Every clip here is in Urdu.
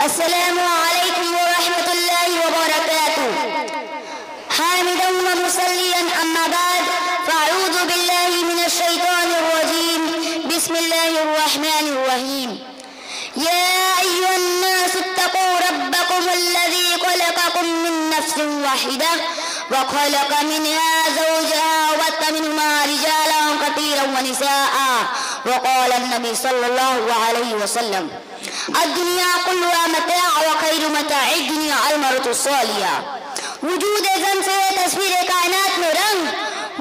السلام علیکم ورحمۃ اللہ وبرکاتہ. حامدا ومصلیا اما بعد فاعوذ باللہ من الشیطان الرجیم. بسم اللہ الرحمن الرحیم. يا أيها الناس اتقوا ربكم الذي خلقكم من نفس واحدة وخلق منها زوجها وبث منهما رجالا كثيرا ونساء. وقال النبي صلى الله عليه وسلم الدنيا كلها متاع وخير متاع الدنيا المرأة الصالحة. وجود زن سے تصویر کائنات میں رنگ،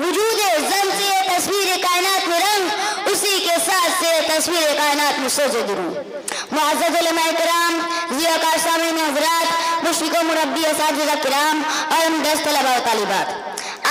وجود زن سے تصویر کائنات میں رنگ، اسی کے ساتھ سے تصویر کائنات میں سوچ دروں. معزز علماء کرام، ضیاء سامعین حضرات، مشرق و مربی اساتذہ کرام اور مدرس طلباء و طالبات،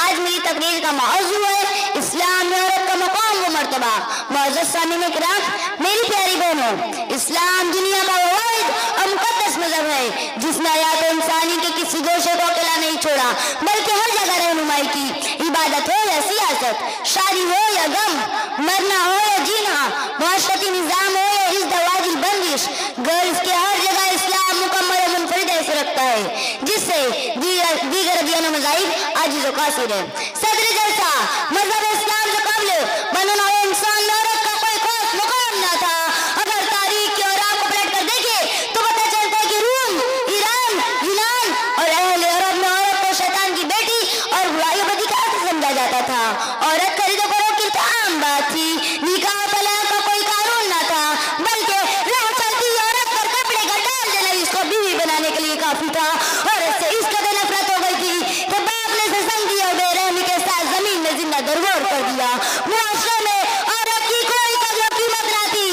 آج میری تقریر کا موضوع ہے اسلام میں عورت کا مقام و مرتبہ. معزز سامعین کرام، میری پیاری بہنوں، اسلام دنیا کا واحد اور مقدس مذہب ہے جس نے حیات انسانی کے کسی گوشے کو اکیلا نہیں چھوڑا بلکہ ہر جگہ رہنمائی کی. عبادت ہو یا سیاست، شادی ہو یا غم، مرنا ہو یا جینا، معاشرتی نظام ہو یا ازدواج البندش، گرلز کے ہر جگہ اسلام مکمل و منفرد حیثیت رکھتا ہے جس سے دیگر ادیان و مذاہب عاجز و قاصر ہے. صدر جلسہ، مذہب اسلام سے قبل بننا ہوئے انسان میں عورت کا کوئی خاص مقام نہ تھا. اگر تاریخ کے اوراق کو پلٹ کر دیکھیں تو پتہ چلتا ہے کہ روم، ایران، یونان اور اہل عرب میں عورت کو شیطان کی بیٹی اور برائی و بدی کا عکس سمجھا جاتا تھا. عورت خرید و فروخت کی عام بات تھی. نکاح و طلاق کا کوئی قانون نہ تھا بلکہ راہ چلتی عورت پر کپڑے کا ڈال دینا اس کو بیوی بنانے کے لیے کافی تھا. عورت سے اس قدر نفرت ہو گئی تھی کہ باپ نے سسنگ دیا اور بے رحمی کے ساتھ زمین میں زندہ درگور کر دیا. معاشرے میں عورت کی کوئی قدر و قیمت نہ تھی.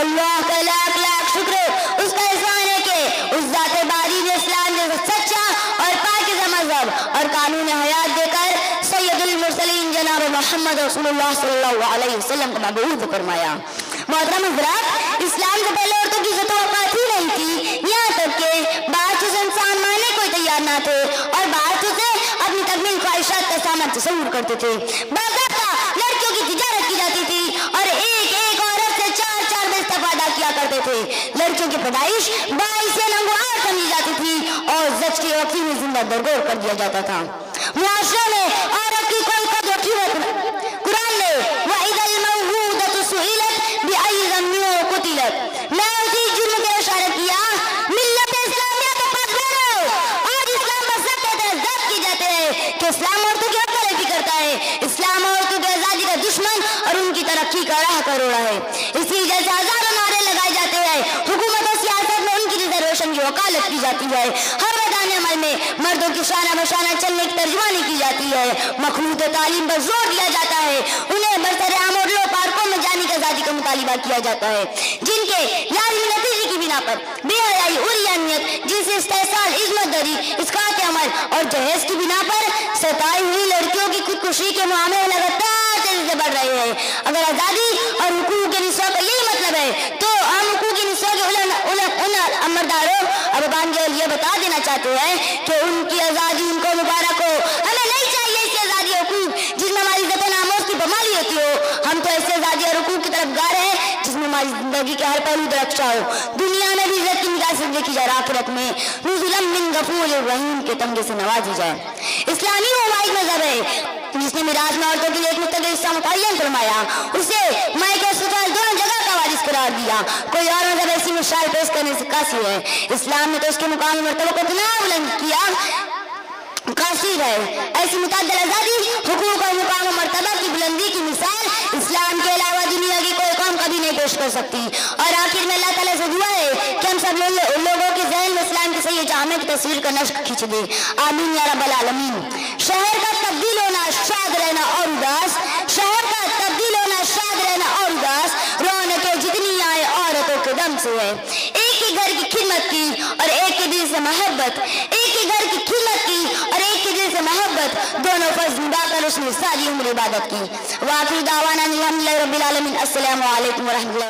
اللہ کا لاکھ لاکھ شکر، اس کا احسان ہے کہ اس ذات باری نے اسلام جیسا سچا اور پاکیزہ مذہب اور قانون حیات دے کر سید المرسلین جناب محمد رسول اللہ صلی اللہ علیہ وسلم کو مبعوث فرمایا. محترم حضرات، اسلام سے پہلے عورتوں کی عزت و وقار ہی نہیں تھی، یہاں تک کہ بعض چیزیں انسان ماننے کو تیار نہ تھے اور بعض چیزیں اپنی تکمیل خواہشات کا سامان تصور کرتے تھے. باضابطہ لڑکیوں کی تجارت کی جاتی تھی اور ایک ایک عورت سے چار چار میں استفادہ کیا کرتے تھے. لڑکیوں کی پیدائش باعث ننگوار سمجھی جاتی تھی اور زچ کے وقت میں زندہ درگور کر دیا جاتا تھا. معاشرے میں عورت کی کوئی قدر و قیمت نہیں. قرآن نے وَإِذَا الْمَوْءُودَةُ سُئِلَتْ بِأَيِّ ذَنبٍ قُتِلَتْ میں اسی جرم کے اشارہ کیا. ملت اسلامیہ کے پاس بڑھو اور اسلام میں سب کہتے ہیں ضبط کی جاتے ہیں کہ اسلام عورتوں کی حق تلفی کرتا ہے. اسلام عورتوں کی آزادی کا دشمن اور ان کی ترقی کا راہ کروڑا ہے. اسی جیسے ہزاروں نعرے لگائے جاتے ہیں. حکومت و سیاست میں ان کی ریزرویشن کی وکالت کی جاتی ہے. ہر میدان عمل میں مردوں کی شانہ بشانہ چلنے کی ترجمانی کی جاتی ہے. مخلوط تعلیم پر زور دیا جاتا ہے. انہیں برسر عام اور لو پارکوں میں جانے کی آزادی کا مطالبہ کیا جاتا ہے. جن کے لازمی نتیجے کی بنا پر بے حیائی، عریانیت، جنسی استحصال، عصمت دری، اسقاط عمل اور جہیز کی بنا پر ستائی ہوئی لڑکیوں کی خودکشی کے معاملے لگاتار تیزی سے بڑھ رہے ہیں. اگر آزادی اور حقوق کے نسواں کا یہی مطلب ہے تو ہم حقوق کے نسواں کے ان امرداروں اور ابان کے یہ بتا دینا چاہتے ہیں کہ ان کی آزادی ان کو مبارک ہو. ہمیں نہیں چاہیے ایسی آزادی اور حقوق جس میں ہماری عزت و ناموس کی پامالی ہوتی ہو. ہم تو ایسی آزادی اور حقوق کی طرف گار ہیں جس میں ہماری زندگی کے ہر پہلو درخشا ہو. دنیا میں بھی عزت کی نگاہ سے دیکھی جائے، آخرت میں نزلا من غفور الرحیم کے تمغے سے نوازی جائے. اسلامی وہ واحد مذہب ہے جس نے میراث میں عورتوں کے لیے ایک مستقل حصہ متعین فرمایا، اسے مائک اور سسرال دونوں جگہ کا وارث قرار دیا. کوئی اور مذہب ایسی مثال پیش کرنے سے قاصر ہے. اسلام نے تو اس کے مقامی مرتبہ کو اتنا بلند کیا قاصر ہے. ایسی متعدد آزادی، حقوق اور مقام و مرتبہ کی بلندی کی مثال اسلام کے علاوہ دنیا کی کوئی قوم کبھی نہیں پیش کر سکتی. اور آخر میں اللہ تعالیٰ سے دعا ہے کہ ہم سب لوگوں کے ذہن میں اسلام کے صحیح جامع کی تصویر کا نقش کھینچ دے. آمین یا رب العالمین. شہر کا تبدیل ہونا، شاد رہنا اور اداس، شہر کا تبدیل ہونا، شاد رہنا اور اداس رونقیں جتنی آئے عورتوں کے دم سے ہے. ایک ہی گھر کی خدمت کی اور ایک کے دل سے محبت، ایک ہی گھر کی خدمت کی اور ایک کے دل سے محبت، دونوں فرض نبھا کر اس نے ساری عمر عبادت کی. واخر دعوانا الحمدللہ رب العالمین. السلام علیکم ورحمۃ اللہ.